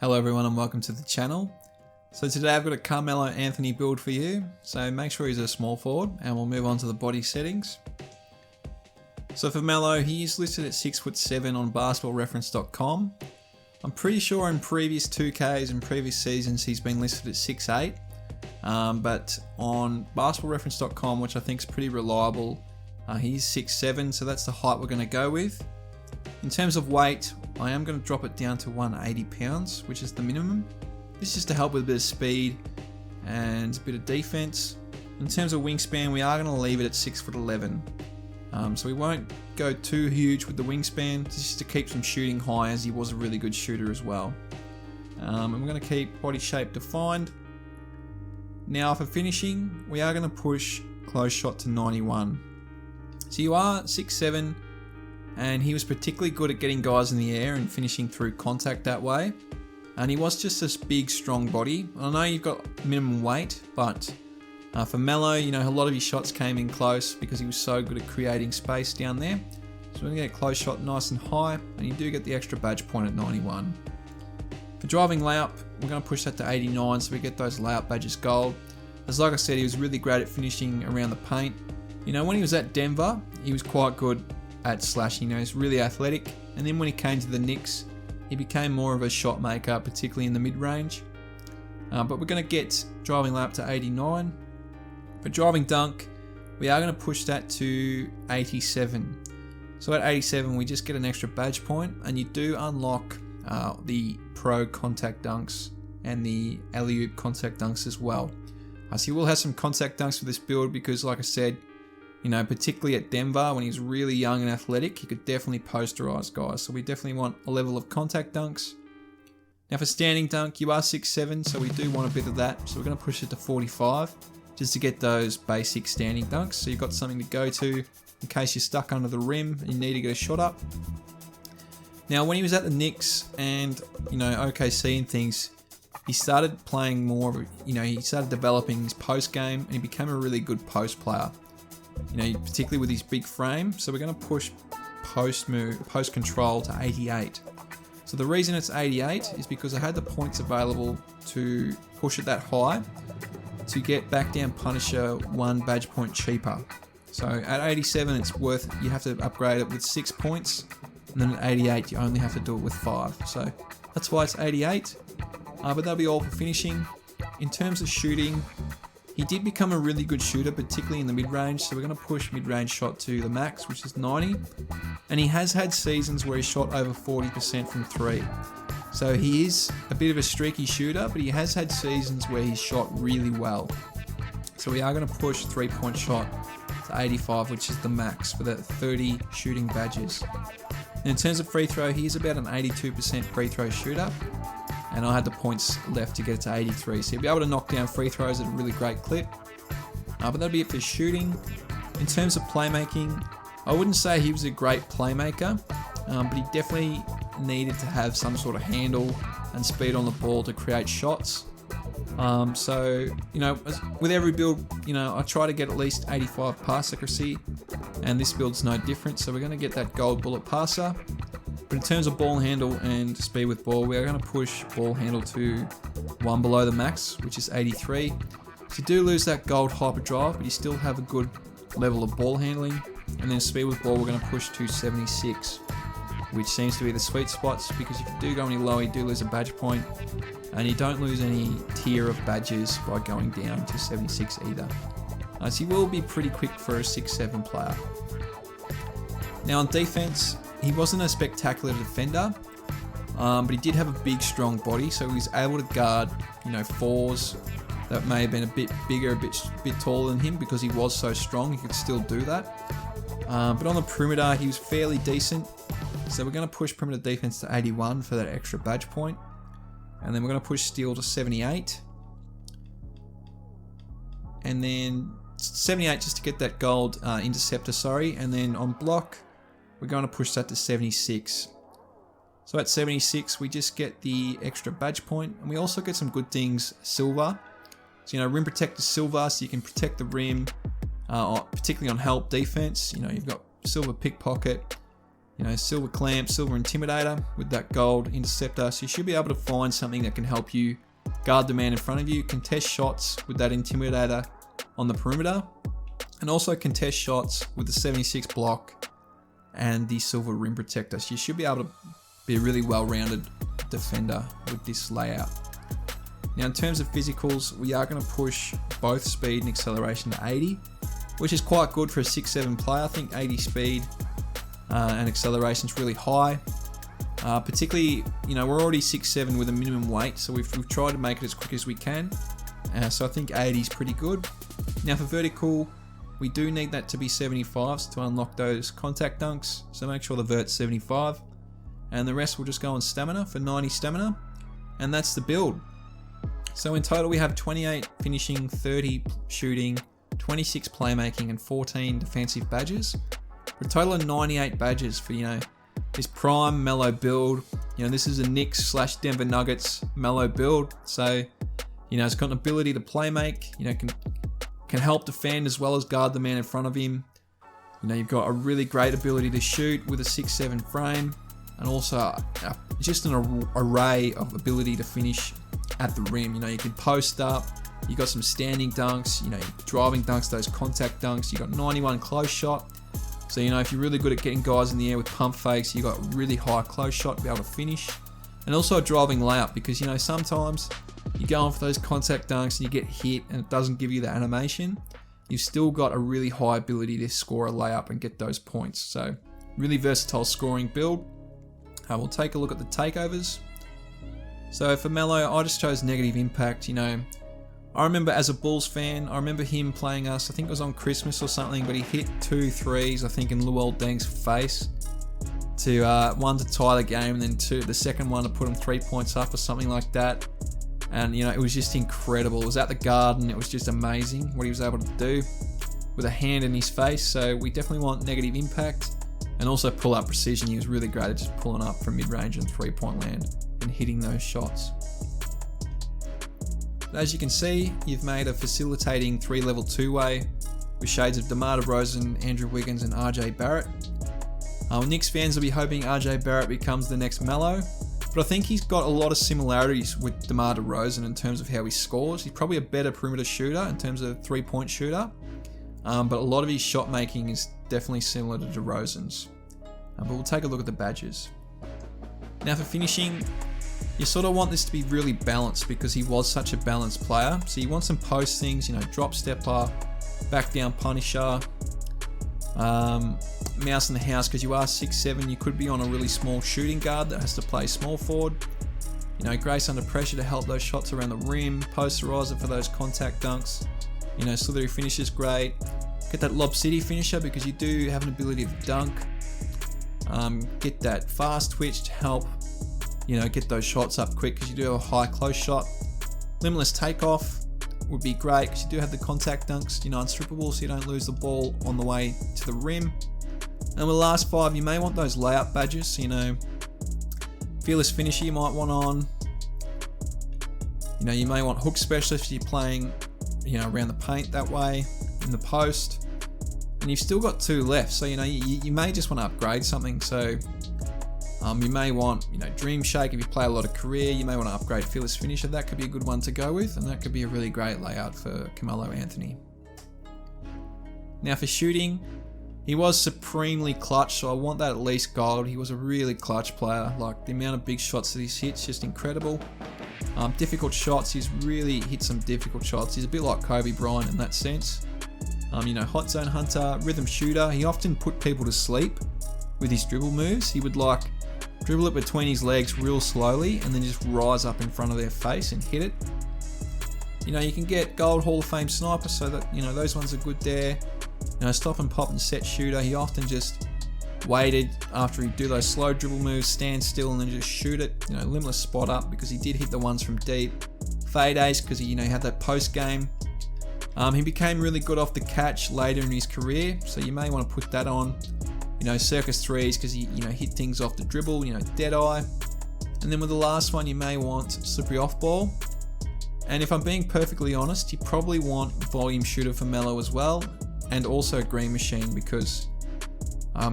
Hello everyone and welcome to the channel. So today I've got a Carmelo Anthony build for you. So make sure he's a small forward and we'll move on to the body settings. So for Melo, he is listed at 6'7" on basketballreference.com. I'm pretty sure in previous 2Ks and previous seasons he's been listed at 6'8". But on basketballreference.com, which I think is pretty reliable, he's 6'7", so that's the height we're going to go with. In terms of weight, I am going to drop it down to 180 pounds, which is the minimum. This is just to help with a bit of speed and a bit of defense. In terms of wingspan, we are going to leave it at 6'11". So we won't go too huge with the wingspan, just to keep some shooting high, as he was a really good shooter as well. And we're going to keep body shape defined. Now for finishing, we are going to push close shot to 91. So you are 6'7", and he was particularly good at getting guys in the air and finishing through contact that way. And he was just this big, strong body. I know you've got minimum weight, but for Melo, you know, a lot of his shots came in close because he was so good at creating space down there. So we're going to get a close shot nice and high, and you do get the extra badge point at 91. For driving layup, we're going to push that to 89, so we get those layup badges gold. As like I said, he was really great at finishing around the paint. You know, when he was at Denver, he was quite good at slashing. You know, he's really athletic. And then when he came to the Knicks, he became more of a shot maker, particularly in the mid-range. But we're going to get driving layup to 89. For driving dunk, we are going to push that to 87. So at 87, we just get an extra badge point, and you do unlock the pro contact dunks and the alley-oop contact dunks as well. So you will have some contact dunks for this build because, like I said, you know, particularly at Denver when he was really young and athletic, he could definitely posterize guys. So we definitely want a level of contact dunks. Now for standing dunk, you are 6'7", so we do want a bit of that. So we're going to push it to 45 just to get those basic standing dunks. So you've got something to go to in case you're stuck under the rim and you need to get a shot up. Now when he was at the Knicks and, you know, OKC and things, he started playing more of, you know, he started developing his post game and he became a really good post player. You know, particularly with his big frame. So we're going to push post control to 88. So the reason it's 88 is because I had the points available to push it that high to get back down Punisher 1 badge point cheaper. So at 87, it's worth, you have to upgrade it with 6 points, and then at 88, you only have to do it with 5. So that's why it's 88. But that'll be all for finishing. In terms of shooting, he did become a really good shooter, particularly in the mid-range, so we're going to push mid-range shot to the max, which is 90. And he has had seasons where he shot over 40% from 3. So he is a bit of a streaky shooter, but he has had seasons where he's shot really well. So we are going to push 3-point shot to 85, which is the max for the 30 shooting badges. And in terms of free throw, he is about an 82% free throw shooter. And I had the points left to get it to 83. So you'll be able to knock down free throws at a really great clip. But that'll be it for shooting. In terms of playmaking, I wouldn't say he was a great playmaker, but he definitely needed to have some sort of handle and speed on the ball to create shots. So, you know, with every build, you know, I try to get at least 85 pass accuracy, and this build's no different. So we're going to get that gold bullet passer. But in terms of ball handle and speed with ball, we are going to push ball handle to 1 below the max, which is 83. So you do lose that gold hyperdrive, but you still have a good level of ball handling. And then speed with ball, we're going to push to 76, which seems to be the sweet spots, because if you do go any lower, you do lose a badge point, and you don't lose any tier of badges by going down to 76 either. So you will be pretty quick for a 6'7" player. Now on defense, he wasn't a spectacular defender, but he did have a big, strong body, so he was able to guard, you know, fours that may have been a bit bigger, a bit taller than him, because he was so strong. He could still do that. But on the perimeter, he was fairly decent. So we're going to push perimeter defense to 81 for that extra badge point, and then we're going to push steal to 78, and then 78 just to get that gold interceptor. And then on block, we're going to push that to 76. So at 76, we just get the extra badge point, and we also get some good things, silver. So, you know, rim protector silver, so you can protect the rim, particularly on help defense. You know, you've got silver pickpocket, You know, silver clamp, silver intimidator with that gold interceptor. So you should be able to find something that can help you guard the man in front of you, contest shots with that intimidator on the perimeter, and also contest shots with the 76 block and the silver rim protector. So you should be able to be a really well-rounded defender with this layout. Now in terms of physicals, we are going to push both speed and acceleration to 80, which is quite good for a 6'7" player. I think 80 speed and acceleration is really high. Particularly, you know, we're already 6'7" with a minimum weight, so we've tried to make it as quick as we can. So I think 80 is pretty good. Now for vertical, we do need that to be 75s to unlock those contact dunks. So make sure the vert's 75. And the rest will just go on stamina for 90 stamina. And that's the build. So in total we have 28 finishing, 30 shooting, 26 playmaking, and 14 defensive badges. For a total of 98 badges for, you know, this prime Melo build. You know, this is a Knicks/Denver Nuggets Melo build. So, you know, it's got an ability to play make, you know, can help defend as well as guard the man in front of him. You know, you've got a really great ability to shoot with a 6'7" frame, and also just an array of ability to finish at the rim. You know, you can post up, you got some standing dunks, you know, driving dunks, those contact dunks. You got 91 close shot. So, you know, if you're really good at getting guys in the air with pump fakes, you got really high close shot to be able to finish. And also a driving layup, because, you know, sometimes you go on for those contact dunks and you get hit and it doesn't give you the animation. You've still got a really high ability to score a layup and get those points. So really versatile scoring build. We'll take a look at the takeovers. So for Melo, I just chose negative impact. You know, I remember as a Bulls fan, I remember him playing us, I think it was on Christmas or something, but he hit 2 threes, I think, in Luol Deng's face. One to tie the game, and then the second one to put him 3 points up or something like that. And, you know, it was just incredible. It was at the Garden. It was just amazing what he was able to do with a hand in his face. So we definitely want negative impact, and also pull-up precision. He was really great at just pulling up from mid-range and 3-point land and hitting those shots. But as you can see, you've made a facilitating 3-level two-way with shades of DeMar DeRozan, Andrew Wiggins, and RJ Barrett. Knicks fans will be hoping RJ Barrett becomes the next Melo, but I think he's got a lot of similarities with DeMar DeRozan in terms of how he scores. He's probably a better perimeter shooter in terms of 3-point shooter, but a lot of his shot making is definitely similar to DeRozan's. But we'll take a look at the badges. Now for finishing, you sort of want this to be really balanced because he was such a balanced player. So you want some post things, you know, drop stepper, back down punisher, mouse in the house, because you are 6'7", you could be on a really small shooting guard that has to play small forward. You know, grace under pressure to help those shots around the rim, posterizer for those contact dunks. You know, slithery finish is great. Get that lob city finisher because you do have an ability to dunk. Get that fast twitch to help, you know, get those shots up quick because you do have a high close shot. Limitless takeoff would be great because you do have the contact dunks, you know, unstrippable, so you don't lose the ball on the way to the rim. And with the last 5, you may want those layup badges, so, you know, fearless finisher you might want on. You know, you may want hook specialist if you're playing, you know, around the paint that way, in the post. And you've still got 2 left, so, you know, you may just want to upgrade something. So you may want, you know, Dream Shake if you play a lot of career. You may want to upgrade Fearless Finisher. That could be a good one to go with, and that could be a really great layout for Carmelo Anthony. Now for shooting, he was supremely clutch, so I want that at least gold. He was a really clutch player. Like, the amount of big shots that he's hit is just incredible. Difficult shots, he's really hit some difficult shots. He's a bit like Kobe Bryant in that sense. You know, hot zone hunter, rhythm shooter. He often put people to sleep with his dribble moves. He would like dribble it between his legs real slowly and then just rise up in front of their face and hit it. You know, you can get gold Hall of Fame sniper, so that, you know, those ones are good there. You know, stop and pop and set shooter. He often just waited after he'd do those slow dribble moves, stand still and then just shoot it. You know, limitless spot up because he did hit the ones from deep. Fade ace because he, you know, had that post game. He became really good off the catch later in his career, so you may want to put that on. You know, circus threes because he, you know, hit things off the dribble, you know, dead eye. And then with the last one, you may want slippery off ball. And if I'm being perfectly honest, you probably want volume shooter for Melo as well, and also green machine because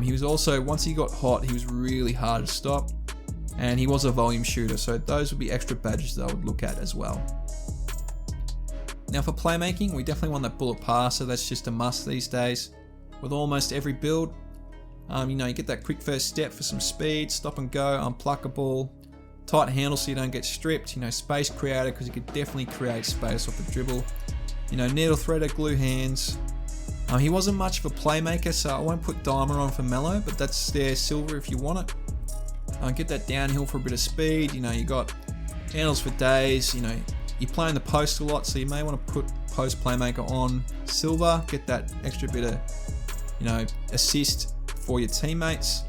He was also, once he got hot, he was really hard to stop, and he was a volume shooter, so those would be extra badges that I would look at as well. Now for playmaking, we definitely want that bullet passer. That's just a must these days with almost every build. You know, you get that quick first step for some speed, stop and go, unpluckable, tight handle so you don't get stripped, you know, space creator because you could definitely create space off the dribble. You know, needle threader, glue hands. He wasn't much of a playmaker, so I won't put diamond on for Melo, but that's there silver if you want it. Get that downhill for a bit of speed. You know, you got handles for days. You know, you're playing the post a lot, so you may want to put post playmaker on silver. Get that extra bit of, you know, assist for your teammates.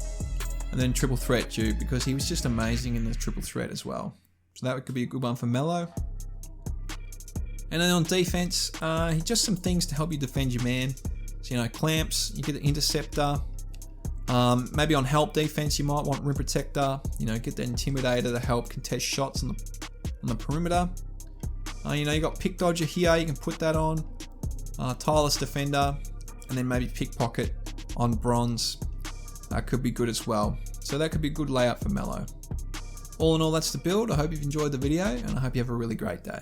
And then triple threat due, because he was just amazing in the triple threat as well. So that could be a good one for Melo. And then on defense, just some things to help you defend your man. So, you know, clamps, you get the interceptor. Maybe on help defense, you might want rim protector. You know, get the intimidator to help contest shots on the perimeter. You know, you got pick dodger here, you can put that on. Tireless defender, and then maybe pickpocket on bronze. Could be good as well. So that could be a good layout for Melo. All in all, that's the build. I hope you've enjoyed the video, and I hope you have a really great day.